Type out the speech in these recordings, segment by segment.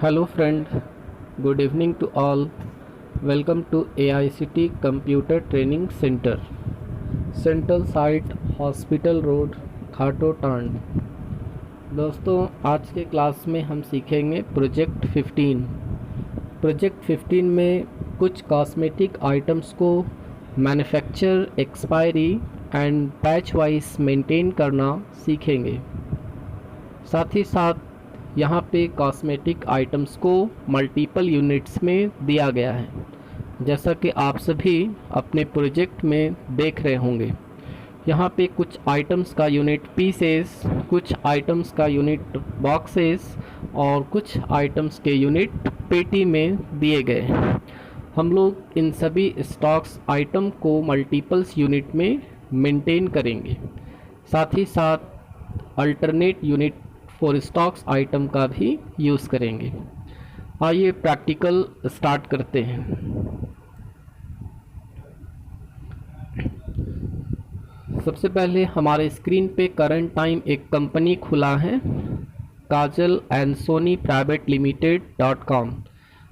Hello friend, good evening to all. Welcome to AICT Computer Training Center, Central Site Hospital Road, खाटोटांड। दोस्तों, आज के class में हम सीखेंगे प्रोजेक्ट 15। प्रोजेक्ट 15 में कुछ कॉस्मेटिक आइटम्स को manufacture, expiry and batch wise maintain करना सीखेंगे। साथ ही साथ यहाँ पे कॉस्मेटिक आइटम्स को मल्टीपल यूनिट्स में दिया गया है, जैसा कि आप सभी अपने प्रोजेक्ट में देख रहे होंगे। यहाँ पे कुछ आइटम्स का यूनिट पीसेस, कुछ आइटम्स का यूनिट बॉक्सेस और कुछ आइटम्स के यूनिट पेटी में दिए गए हैं। हम लोग इन सभी स्टॉक्स आइटम को मल्टीपल्स यूनिट में मेंटेन करेंगे। साथ ही साथ alternate unit for stocks item का भी यूज़ करेंगे। आइए प्रैक्टिकल स्टार्ट करते हैं। सबसे पहले हमारे स्क्रीन पे करंट टाइम एक कंपनी खुला है, काजल एंड सोनी प्राइवेट लिमिटेड.com।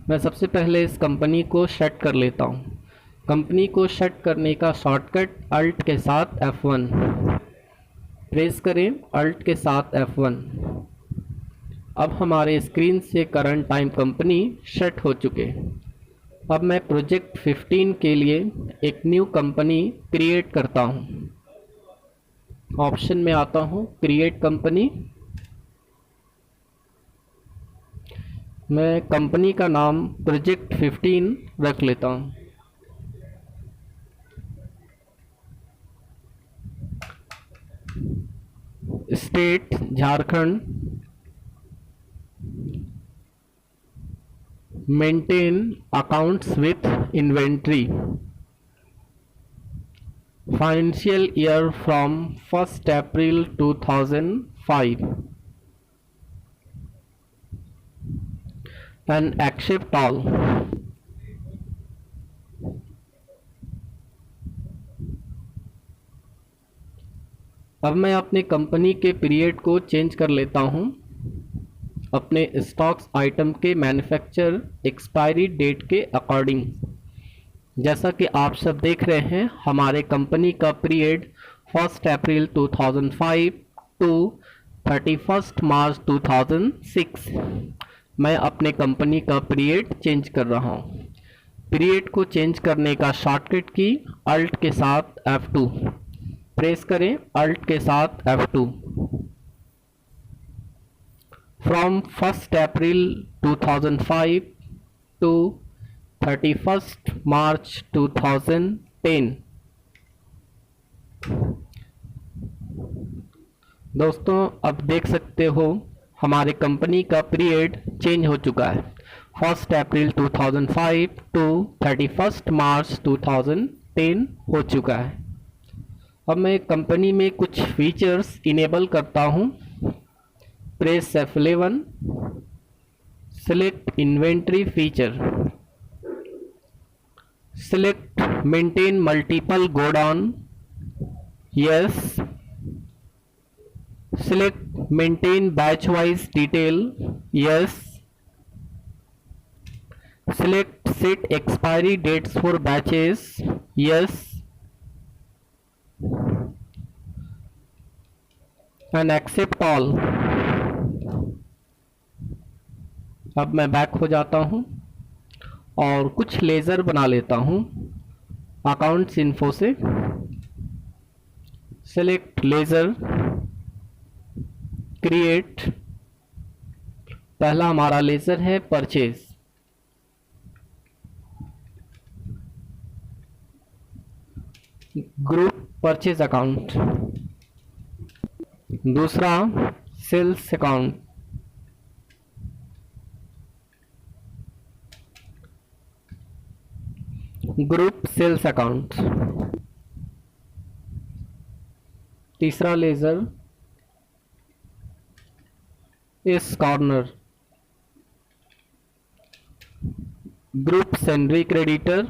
मैं सबसे पहले इस कंपनी को शट कर लेता हूँ। कंपनी को शट करने का शॉर्टकट अल्ट के साथ F1 प्रेस करें, अल्ट के साथ F1। अब हमारे स्क्रीन से करंट टाइम कंपनी शट हो चुके। अब मैं प्रोजेक्ट 15 के लिए एक न्यू कंपनी क्रिएट करता हूँ। ऑप्शन में आता हूँ, क्रिएट कंपनी। मैं कंपनी का नाम प्रोजेक्ट 15 रख लेता हूँ। State Jharkhand, maintain accounts with inventory, financial year from 1 April 2005 and accept all. अब मैं अपने कंपनी के पीरियड को चेंज कर लेता हूं अपने स्टॉक्स आइटम के मैन्युफैक्चर एक्सपायरी डेट के अकॉर्डिंग। जैसा कि आप सब देख रहे हैं, हमारे कंपनी का पीरियड 1 अप्रैल 2005 टू 31 मार्च 2006। मैं अपने कंपनी का पीरियड चेंज कर रहा हूं। पीरियड को चेंज करने का शॉर्टकट की अल्ट के साथ F2 प्रेस करें, अल्ट के साथ F2। फ्रॉम 1 अप्रैल 2005 टू 31 मार्च 2010। दोस्तों, अब देख सकते हो हमारे कंपनी का पीरियड चेंज हो चुका है। 1 अप्रैल 2005 टू 31 मार्च 2010 हो चुका है। अब मैं कंपनी में कुछ फीचर्स इनेबल करता हूं। Press F11, select inventory feature, select maintain multiple godown, yes. Select maintain batch wise detail, yes. Select set expiry dates for batches, yes. And accept all. अब मैं बैक हो जाता हूं और कुछ लेज़र बना लेता हूं अकाउंट्स इन्फो से। Select ledger, create. पहला हमारा लेज़र है परचेज। Group purchase account. दूसरा sales account. Group sales account. तीसरा लेजर इस corner. Group sundry creditor.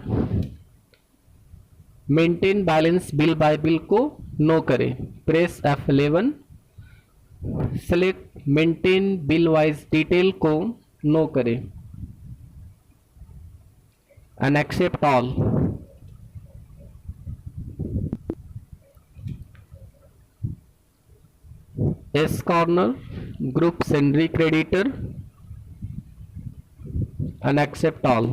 Maintain balance bill by bill को नो करें, press F11। Select maintain bill wise detail को no करें। And accept all. S corner group sundry creditor and accept all.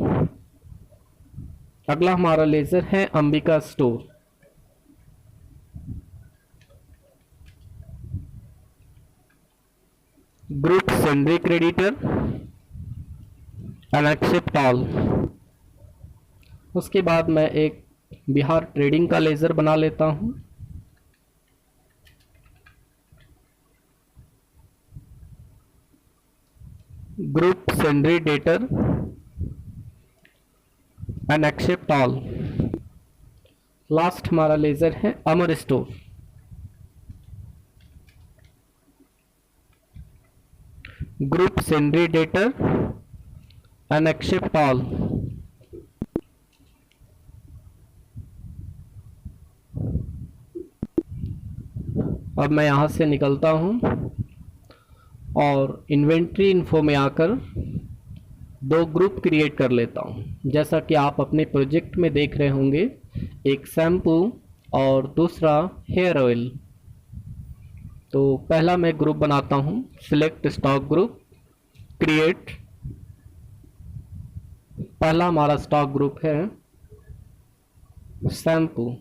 अगला हमारा ledger है Ambika store. Group sundry creditor and accept all. उसके बाद मैं एक बिहार ट्रेडिंग का लेजर बना लेता हूं। Group sundry debtor and accept all. Last हमारा लेजर है Amar store. Group sundry debtor and accept all. अब मैं यहां से निकलता हूं और इन्वेंट्री इन्फो में आकर दो ग्रुप क्रिएट कर लेता हूं। जैसा कि आप अपने प्रोजेक्ट में देख रहे होंगे, एक शैम्पू और दूसरा हेयर ऑयल। तो पहला मैं ग्रुप बनाता हूं, सिलेक्ट स्टॉक ग्रुप, क्रिएट। पहला हमारा स्टॉक ग्रुप है shampoo.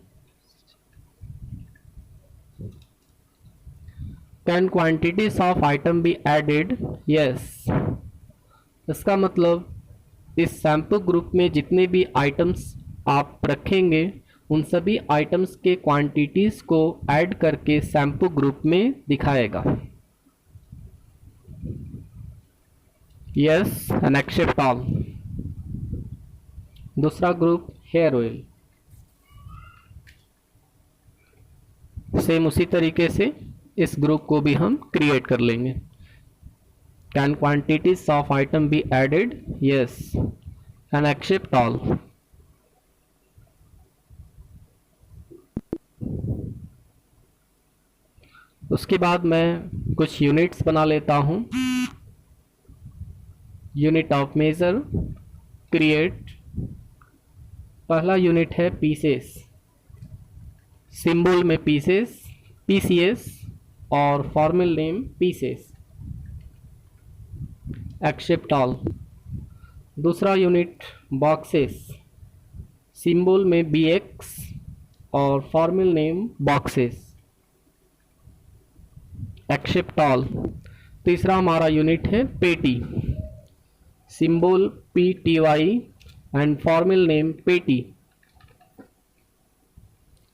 Can quantities of item be added? Yes. इसका मतलब इस शैम्पू ग्रुप में जितने भी आइटम्स आप रखेंगे उन सभी आइटम्स के क्वांटिटीज को ऐड करके शैम्पू ग्रुप में दिखाएगा। Yes and accept all. दूसरा ग्रुप हेयर ऑयल, सेम उसी तरीके से इस ग्रुप को भी हम क्रिएट कर लेंगे। Can quantities of item be added? Yes and accept all. उसके बाद मैं कुछ यूनिट्स बना लेता हूं। Unit of measure, create. पहला यूनिट है पीसेस, सिंबल में पीसेस, पीसीएस और formal name pieces. Accept all. दूसरा यूनिट बॉक्सेस, सिंबल में बीएक्स और formal name boxes. Accept all. तीसरा हमारा यूनिट है पेटी, symbol PTY and formal name पेटी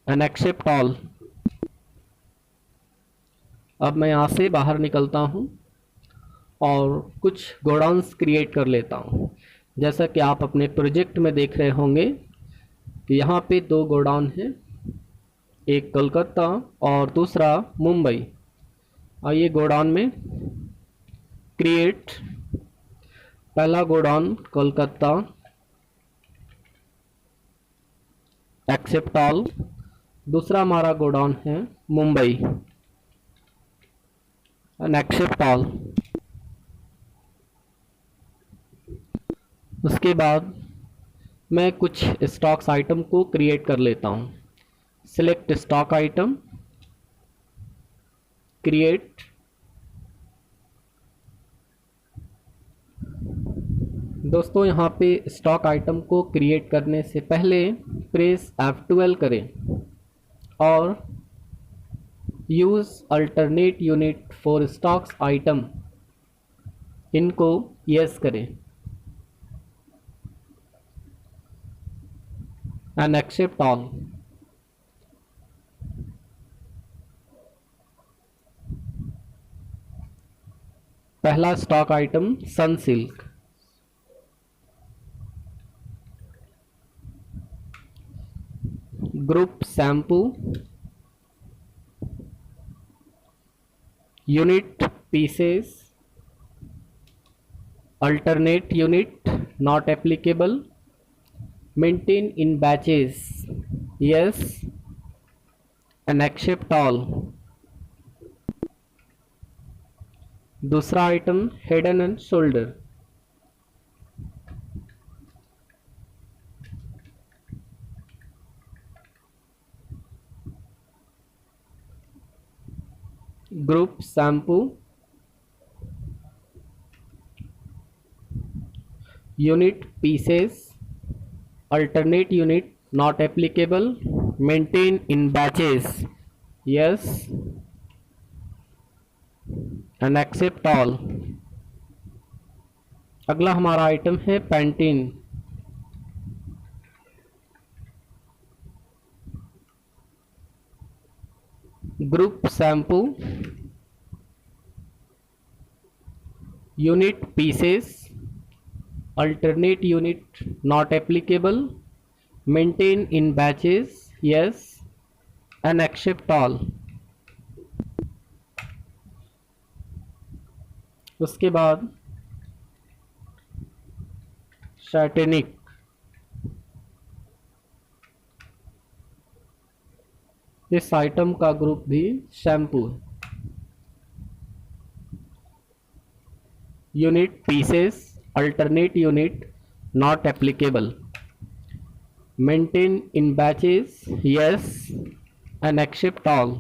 एंड एक्सेप्ट ऑल। अब मैं यहाँ से बाहर निकलता हूँ और कुछ गोडाउन्स क्रिएट कर लेता हूँ। जैसा कि आप अपने प्रोजेक्ट में देख रहे होंगे कि यहाँ पे दो गोडाउन हैं, एक कलकत्ता और दूसरा मुंबई। आइए गोडाउन में क्रिएट। पहला गोडाउन कोलकाता, एक्सेप्ट ऑल। दूसरा हमारा गोडाउन है मुंबई एंड एक्सेप्ट ऑल। उसके बाद मैं कुछ स्टॉक्स आइटम को क्रिएट कर लेता हूँ। Select stock item, create. दोस्तों यहाँ पे स्टॉक आइटम को क्रिएट करने से पहले प्रेस F12 करें और use alternate unit for stocks item, इनको यस करें एंड एक्सेप्ट ऑल। पहला stock item Sunsilk, group shampoo, unit pieces, alternate unit not applicable, maintain in batches, yes and accept all. दूसरा item Head and Shoulder, group shampoo, unit pieces, alternate unit not applicable, maintain in batches, yes, and accept all. अगला हमारा item है Pantene. Group shampoo, unit pieces, alternate unit not applicable, maintain in batches, yes, and accept all. उसके बाद शैटेनिक, इस item का group भी shampoo है। Unit pieces, alternate unit not applicable, maintain in batches, yes, and accept all.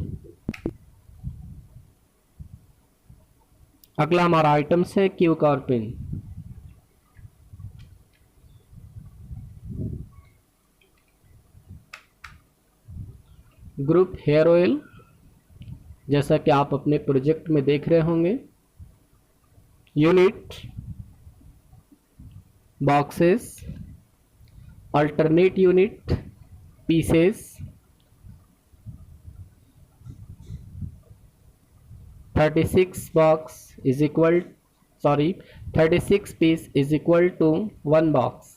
अगला हमारा items है Keo Karpin. Group hair oil, जैसा कि आप अपने प्रोजेक्ट में देख रहे होंगे। Unit boxes, alternate unit pieces, 36 piece is equal to 1 box.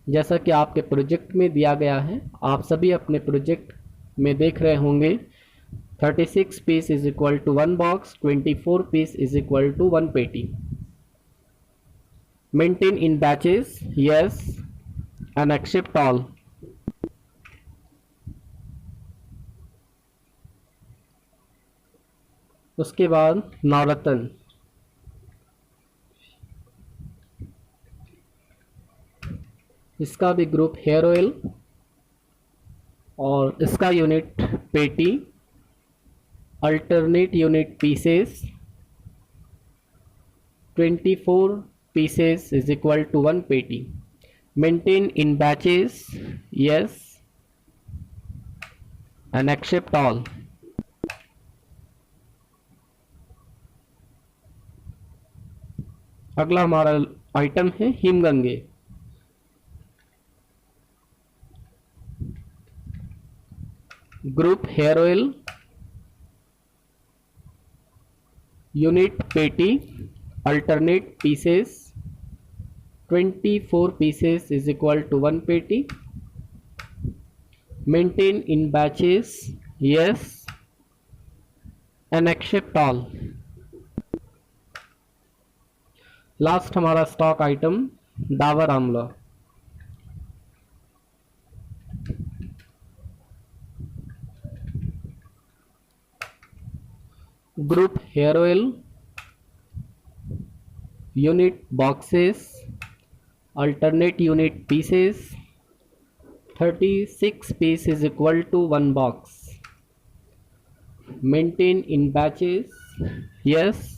जैसा कि आपके प्रोजेक्ट में दिया गया है, आप सभी अपने प्रोजेक्ट में देख रहे होंगे। 36 piece is equal to 1 box, 24 piece is equal to 1 पेटी। Maintain in batches, yes, and accept all. उसके बाद नवरत्न, इसका भी ग्रुप हेयर ऑयल और इसका यूनिट पेटी, alternate unit pieces, 24 pieces is equal to 1 पेटी। Maintain in batches, yes, and accept all. अगला हमारा आइटम है Himgange. Group hair oil, unit पेटी, alternate pieces, 24 pieces is equal to 1 पेटी। Maintain in batches, yes, and accept all. Last हमारा stock item Dabur Amla. Group hair oil, unit boxes, alternate unit pieces, 36 piece is equal to 1 box. Maintain in batches, yes,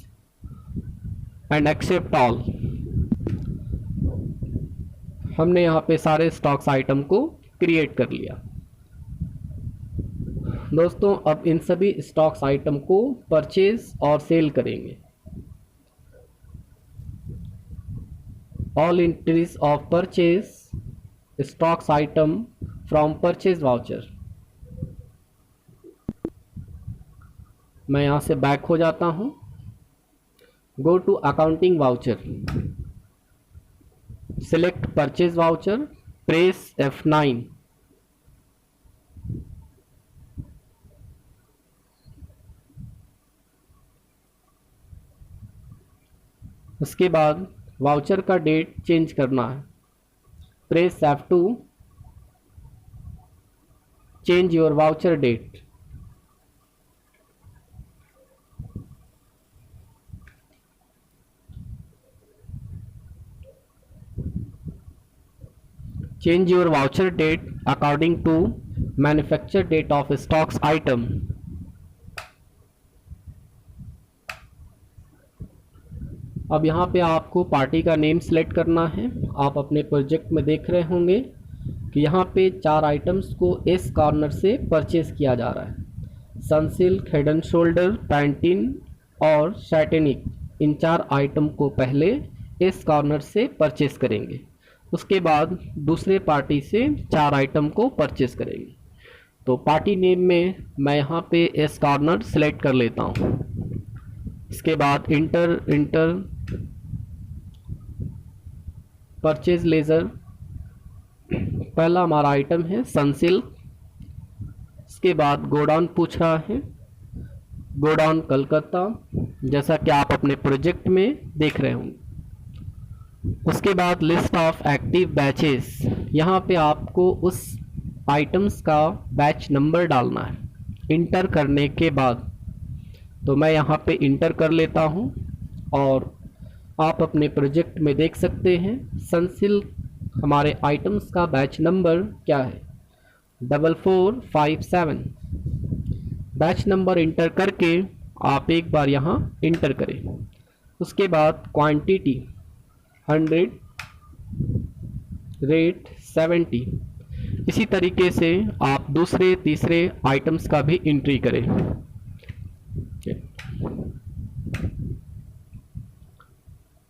and accept all. हमने यहाँ पे सारे stocks item को create कर लिया। दोस्तों, अब इन सभी स्टॉक्स आइटम को परचेज और सेल करेंगे। All entries of purchase stocks item from purchase voucher. मैं यहाँ से बैक हो जाता हूँ। Go to accounting voucher, select purchase voucher, press F9। उसके बाद वाउचर का डेट चेंज करना है, press F2, change your voucher date. Change your voucher date according to manufacture date of stocks item. अब यहाँ पे आपको पार्टी का नेम सेलेक्ट करना है। आप अपने प्रोजेक्ट में देख रहे होंगे कि यहाँ पे 4 आइटम्स को इस कॉर्नर से परचेज किया जा रहा है। Sunsilk, head and shoulder, Pantene और सैटेनिक, इन 4 आइटम को पहले इस कॉर्नर से परचेज करेंगे। उसके बाद दूसरे पार्टी से 4 आइटम को परचेज करेंगे। तो पार्टी नेम में मैं यहाँ पे इस कॉर्नर सेलेक्ट कर लेता हूँ। इसके बाद इंटर परचेज लेज़र, पहला हमारा आइटम है सनसिल्क। इसके बाद गोडाउन पूछ रहा है, गोडाउन कलकत्ता, जैसा कि आप अपने प्रोजेक्ट में देख रहे होंगे। उसके बाद लिस्ट ऑफ एक्टिव बैचेस, यहाँ पे आपको उस आइटम्स का बैच नंबर डालना है। इंटर करने के बाद तो मैं यहाँ पे इंटर कर लेता हूँ और आप अपने प्रोजेक्ट में देख सकते हैं सनसिल्क हमारे आइटम्स का बैच नंबर क्या है, 4457। बैच नंबर इंटर करके आप एक बार यहाँ इंटर करें। उसके बाद क्वांटिटी 100, रेट 70। इसी तरीके से आप दूसरे तीसरे आइटम्स का भी एंट्री करें।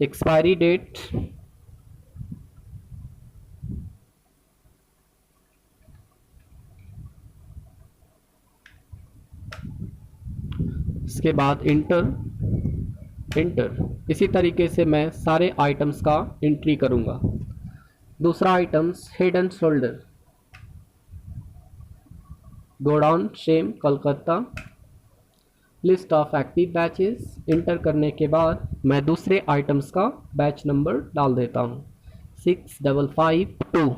एक्सपायरी डेट, इसके बाद इंटर। इसी तरीके से मैं सारे आइटम्स का एंट्री करूंगा। दूसरा items head and shoulder, godown same Calcutta, list of active batches. Enter करने के बाद मैं दूसरे आइटम्स का बैच नंबर डाल देता हूँ 6552।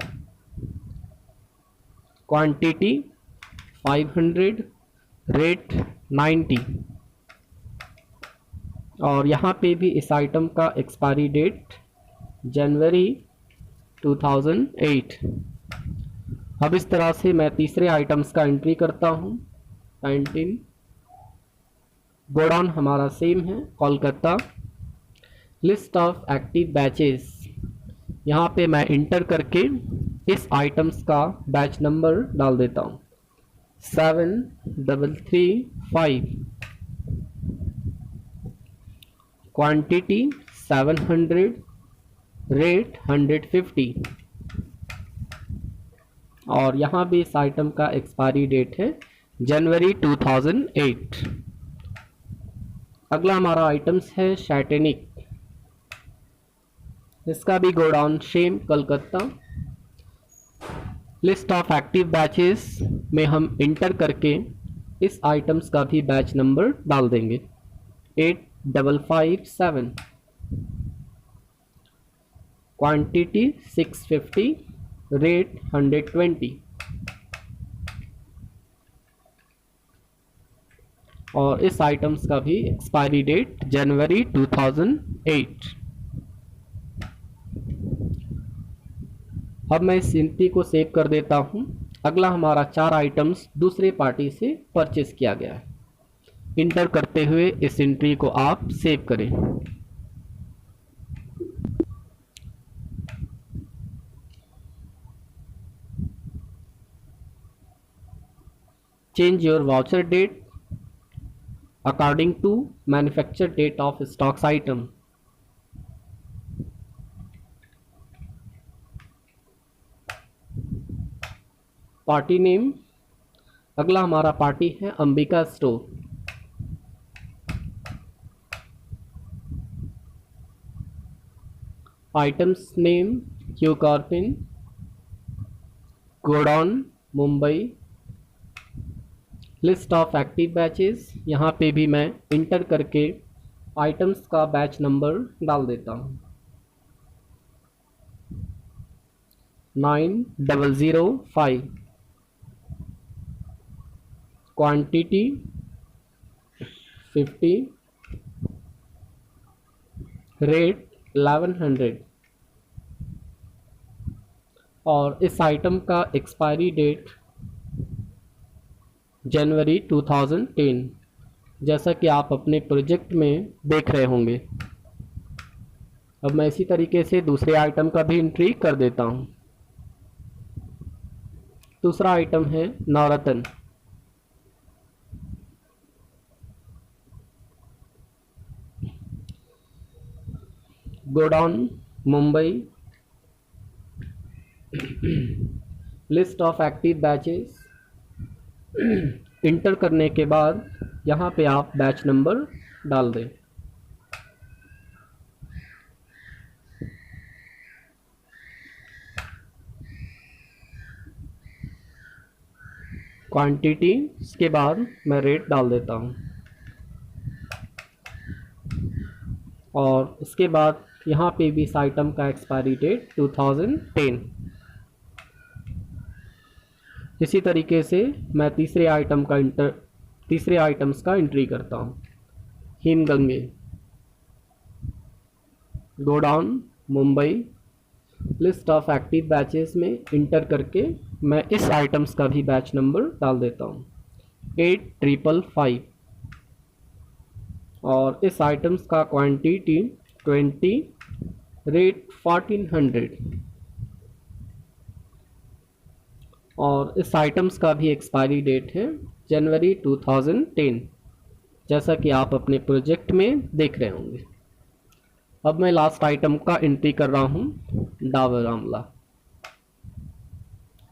Quantity 500, rate 90। और यहाँ पे भी इस आइटम का एक्सपायरी डेट जनवरी 2008। अब इस तरह से मैं तीसरे आइटम्स का एंट्री करता हूँ। 19, गोडाउन हमारा सेम है Kolkata, list of active batches, यहाँ पे मैं इंटर करके इस आइटम्स का बैच नंबर डाल देता हूँ 7335। Quantity 700, rate 150। और यहाँ भी इस आइटम का एक्सपायरी डेट है जनवरी 2008। अगला हमारा आइटम्स है सैटेनिक, इसका भी godown same Calcutta, list of active batches में हम इंटर करके इस आइटम्स का भी बैच नंबर डाल देंगे 8557। Quantity 650, rate 120। और इस आइटम्स का भी एक्सपायरी डेट जनवरी 2008। अब मैं इस एंट्री को सेव कर देता हूं। अगला हमारा 4 आइटम्स दूसरे पार्टी से परचेस किया गया है। इंटर करते हुए इस एंट्री को आप सेव करें। Change your voucher date according to manufacture date of stocks item. Party name, अगला हमारा पार्टी है अंबिका स्टोर। आइटम्स नेम क्यू कॉर्पिन, godown Mumbai, list of active batches, यहाँ पे भी मैं इंटर करके आइटम्स का बैच नंबर डाल देता हूँ 9005। Quantity 50, rate 1100। और इस आइटम का एक्सपायरी डेट जनवरी 2010, जैसा कि आप अपने प्रोजेक्ट में देख रहे होंगे। अब मैं इसी तरीके से दूसरे आइटम का भी एंट्री कर देता हूँ। दूसरा आइटम है Navratna. Godown Mumbai, list of active batches. Enter करने के बाद यहाँ पे आप बैच नंबर डाल दें। क्वांटिटी, इसके बाद मैं रेट डाल देता हूँ और उसके बाद यहाँ पे भी इस आइटम का एक्सपायरी डेट 2010। इसी तरीके से मैं तीसरे आइटम्स का एंट्री करता हूँ। Himgange, godown Mumbai, list of active batches में इंटर करके मैं इस आइटम्स का भी बैच नंबर डाल देता हूँ 8555 और इस आइटम्स का क्वांटिटी 20, रेट 1400 और इस आइटम्स का भी एक्सपायरी डेट है जनवरी 2010, जैसा कि आप अपने प्रोजेक्ट में देख रहे होंगे। अब मैं लास्ट आइटम का एंट्री कर रहा हूँ, डाबर आंवला।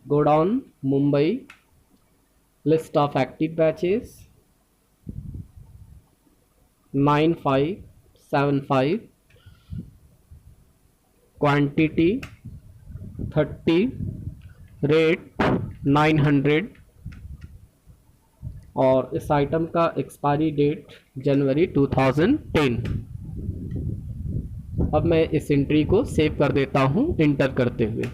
Godown Mumbai, list of active batches 9575, quantity 30, rate 900 और इस आइटम का एक्सपायरी डेट जनवरी 2010। अब मैं इस एंट्री को सेव कर देता हूं इंटर करते हुए।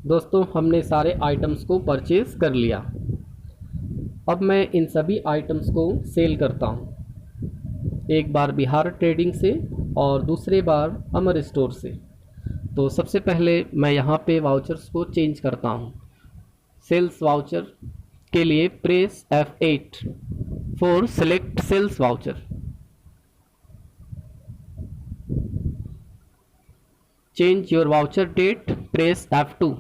दोस्तों, हमने सारे आइटम्स को परचेज कर लिया। अब मैं इन सभी आइटम्स को सेल करता हूं, एक बार बिहार ट्रेडिंग से और दूसरे बार अमर स्टोर से। तो सबसे पहले मैं यहाँ पे वाउचर्स को चेंज करता हूँ। सेल्स वाउचर के लिए press F8 for select sales voucher. Change your voucher date, press F2।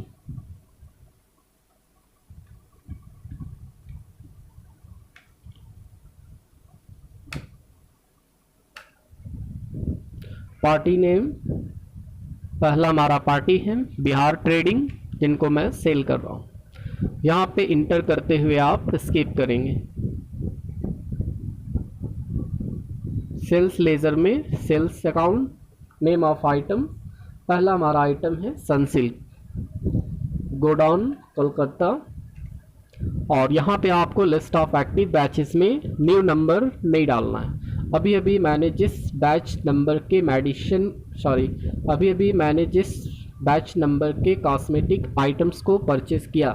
Party name, पहला हमारा पार्टी है बिहार ट्रेडिंग, जिनको मैं सेल कर रहा हूँ। यहाँ पे इंटर करते हुए आप स्किप करेंगे। सेल्स लेजर में sales account, name of item, पहला हमारा आइटम है सनसिल्क, गोडाउन कोलकाता और यहाँ पे आपको लिस्ट ऑफ एक्टिव बैचेस में न्यू नंबर नहीं डालना है। अभी मैंने जिस बैच नंबर के कॉस्मेटिक आइटम्स को परचेस किया,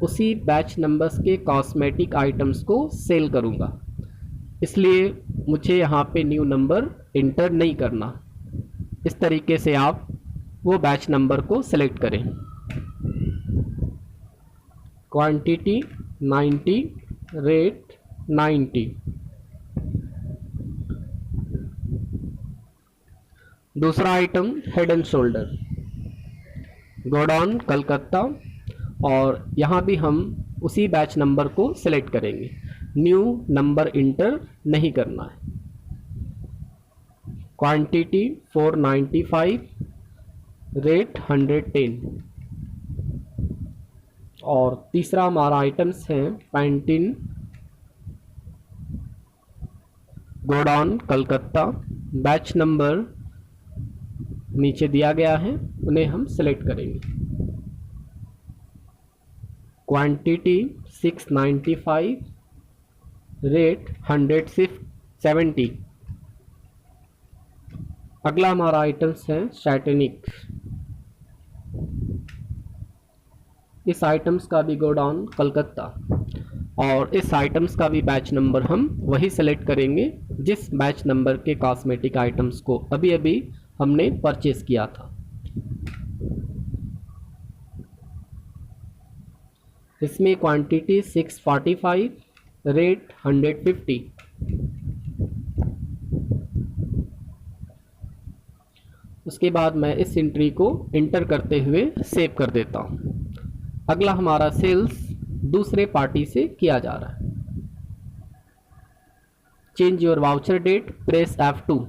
उसी बैच नंबर्स के कॉस्मेटिक आइटम्स को सेल करूंगा, इसलिए मुझे यहाँ पे न्यू नंबर इंटर नहीं करना। इस तरीके से आप वो बैच नंबर को सेलेक्ट करें। Quantity 90, rate 90। दूसरा item Head and shoulder, godown Calcutta और यहाँ भी हम उसी बैच नंबर को सिलेक्ट करेंगे, न्यू नंबर इंटर नहीं करना है। क्वांटिटी 495, रेट 110 और तीसरा हमारा आइटम्स है Pantene, godown Calcutta, batch number नीचे दिया गया है, उन्हें हम सिलेक्ट करेंगे। Quantity 695, rate 170। अगला हमारा आइटम्स है सैटेनिक। इस आइटम्स का भी गोडाउन कलकत्ता और इस आइटम्स का भी बैच नंबर हम वही सेलेक्ट करेंगे जिस बैच नंबर के कॉस्मेटिक आइटम्स को अभी हमने परचेस किया था। इसमें क्वांटिटी 645, रेट 150 उसके बाद मैं इस एंट्री को इंटर करते हुए सेव कर देता हूँ। अगला हमारा सेल्स दूसरे पार्टी से किया जा रहा है। Change your voucher date, press F2।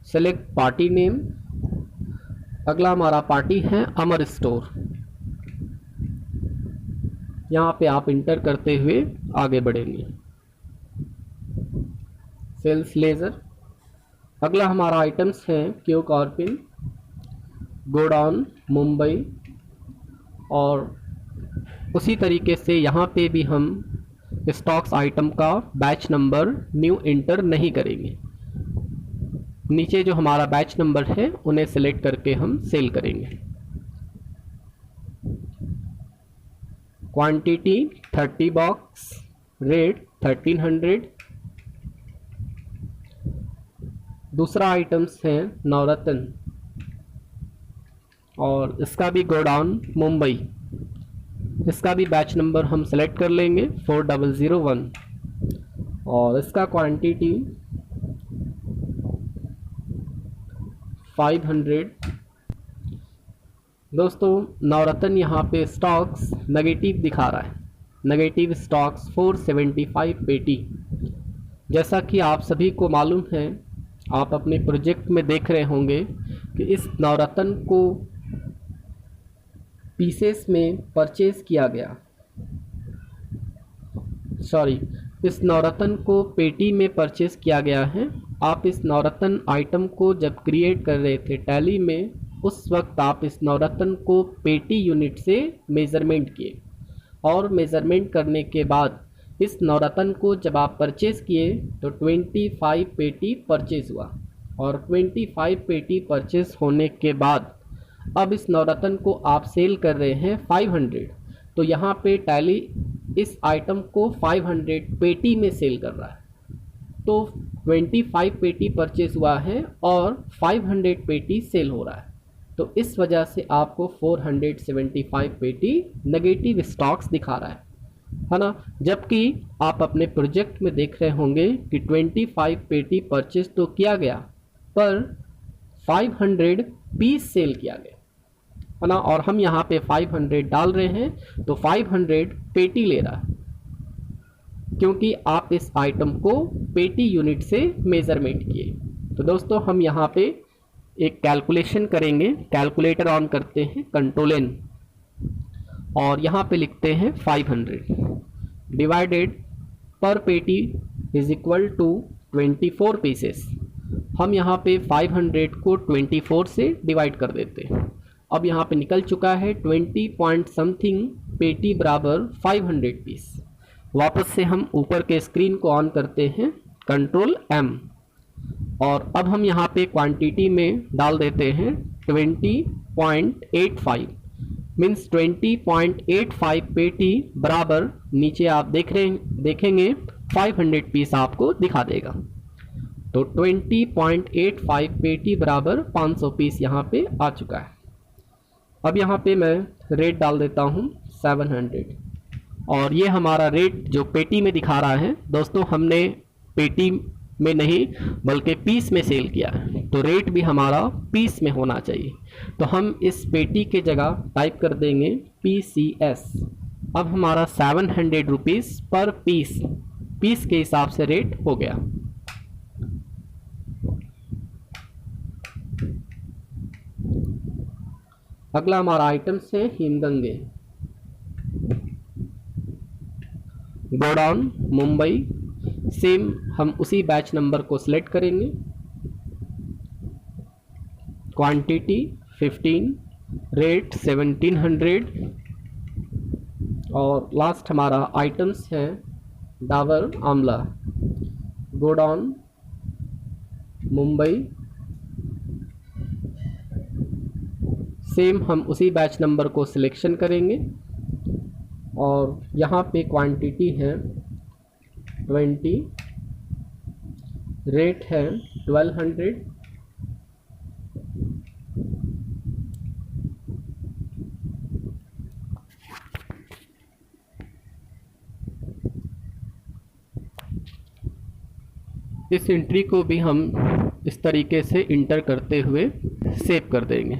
Select party name. अगला हमारा पार्टी है अमर स्टोर। यहाँ पे आप इंटर करते हुए आगे बढ़ेंगे। Sales ledger. अगला हमारा आइटम्स है क्यू कॉर्पिन, गोडाउन मुंबई, और उसी तरीके से यहाँ पे भी हम स्टॉक्स आइटम का बैच नंबर न्यू इंटर नहीं करेंगे। नीचे जो हमारा बैच नंबर है उन्हें सेलेक्ट करके हम सेल करेंगे। Quantity 30 box, rate 1300। दूसरा आइटम्स है नवरत्न और इसका भी गोडाउन मुंबई। इसका भी बैच नंबर हम सेलेक्ट कर लेंगे 4001 और इसका क्वांटिटी 500। दोस्तों नवरत्न यहाँ पे स्टॉक्स नेगेटिव दिखा रहा है, नेगेटिव स्टॉक्स 475 पेटी। जैसा कि आप सभी को मालूम है, आप अपने प्रोजेक्ट में देख रहे होंगे कि इस नवरत्न को पीसेस में परचेज किया गया, इस नवरत्न को पेटी में परचेज किया गया है। आप इस नवरत्न आइटम को जब क्रिएट कर रहे थे टैली में, उस वक्त आप इस नवरत्न को पेटी यूनिट से मेज़रमेंट किए और मेज़रमेंट करने के बाद इस नवरत्न को जब आप परचेज़ किए तो 25 पेटी परचेज़ हुआ और 25 पेटी परचेज़ होने के बाद अब इस नवरत्न को आप सेल कर रहे हैं 500। तो यहाँ पे टैली इस आइटम को 500 पेटी में सेल कर रहा है। तो 25 पेटी परचेज हुआ है और 500 पेटी सेल हो रहा है। तो इस वजह से आपको 475 पेटी नेगेटिव स्टॉक्स दिखा रहा है ना। जबकि आप अपने प्रोजेक्ट में देख रहे होंगे कि 25 पेटी परचेज तो किया गया पर 500 पीस सेल किया गया है ना, और हम यहाँ पे 500 डाल रहे हैं तो 500 पेटी ले रहा है क्योंकि आप इस आइटम को पेटी यूनिट से मेज़रमेंट किए। तो दोस्तों हम यहाँ पे एक कैलकुलेशन करेंगे। कैलकुलेटर ऑन करते हैं, कंट्रोल N, और यहाँ पे लिखते हैं 500 डिवाइडेड पर पेटी इज इक्वल टू 24 पीसेस। हम यहाँ पे 500 को 24 से डिवाइड कर देते हैं। अब यहाँ पे निकल चुका है 20 पॉइंट समथिंग पेटी बराबर 500 पीस। वापस से हम ऊपर के स्क्रीन को ऑन करते हैं, कंट्रोल M, और अब हम यहाँ पे क्वांटिटी में डाल देते हैं 20.85 मीन्स 20.85 पेटी बराबर, नीचे आप देखेंगे 500 पीस आपको दिखा देगा। तो 20.85 पेटी बराबर 500 पीस यहाँ पे आ चुका है। अब यहाँ पे मैं रेट डाल देता हूँ 700 और ये हमारा रेट जो पेटी में दिखा रहा है दोस्तों, हमने पेटी में नहीं बल्कि पीस में सेल किया है, तो रेट भी हमारा पीस में होना चाहिए। तो हम इस पेटी के जगह टाइप कर देंगे PCS। अब हमारा 700 रुपीज़ पर पीस के हिसाब से रेट हो गया। अगला हमारा आइटम्स है हिमगंगे, गोडाउन मुंबई। सेम हम उसी बैच नंबर को सिलेक्ट करेंगे, क्वांटिटी 15, रेट 1700 और लास्ट हमारा आइटम्स है डाबर आंवला, गोडाउन मुंबई। सेम हम उसी बैच नंबर को सिलेक्शन करेंगे और यहाँ पे क्वांटिटी है 20, रेट है 1200 इस एंट्री को भी हम इस तरीके से इंटर करते हुए सेव कर देंगे।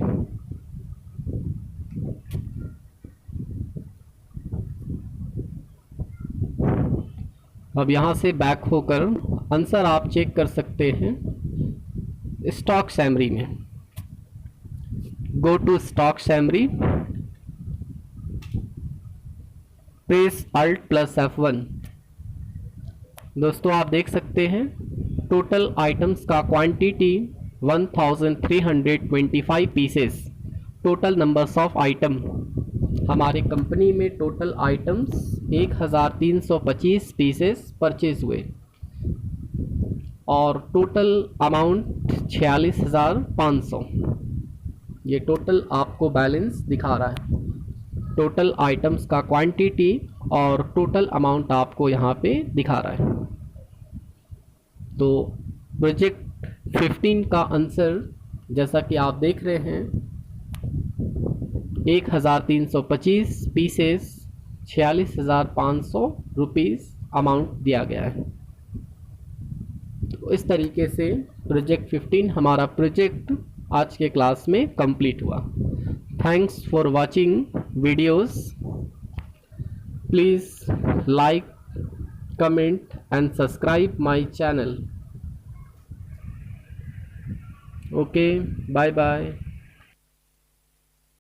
अब यहाँ से बैक होकर आंसर आप चेक कर सकते हैं स्टॉक समरी में। Go to stock summary, press alt plus F1। दोस्तों आप देख सकते हैं टोटल आइटम्स का quantity 1325 pieces. Total numbers of item, हमारे कंपनी में टोटल आइटम्स 1325 पीसेस परचेज हुए और टोटल अमाउंट 46,500। ये टोटल आपको बैलेंस दिखा रहा है। टोटल आइटम्स का क्वांटिटी और टोटल अमाउंट आपको यहाँ पे दिखा रहा है। तो प्रोजेक्ट 15 का आंसर जैसा कि आप देख रहे हैं 1325 पीसेस 46,500 रुपीज़ अमाउंट दिया गया है। तो इस तरीके से प्रोजेक्ट 15 हमारा प्रोजेक्ट आज के क्लास में कंप्लीट हुआ। Thanks for watching videos. Please like, comment and subscribe my channel. Okay, bye bye.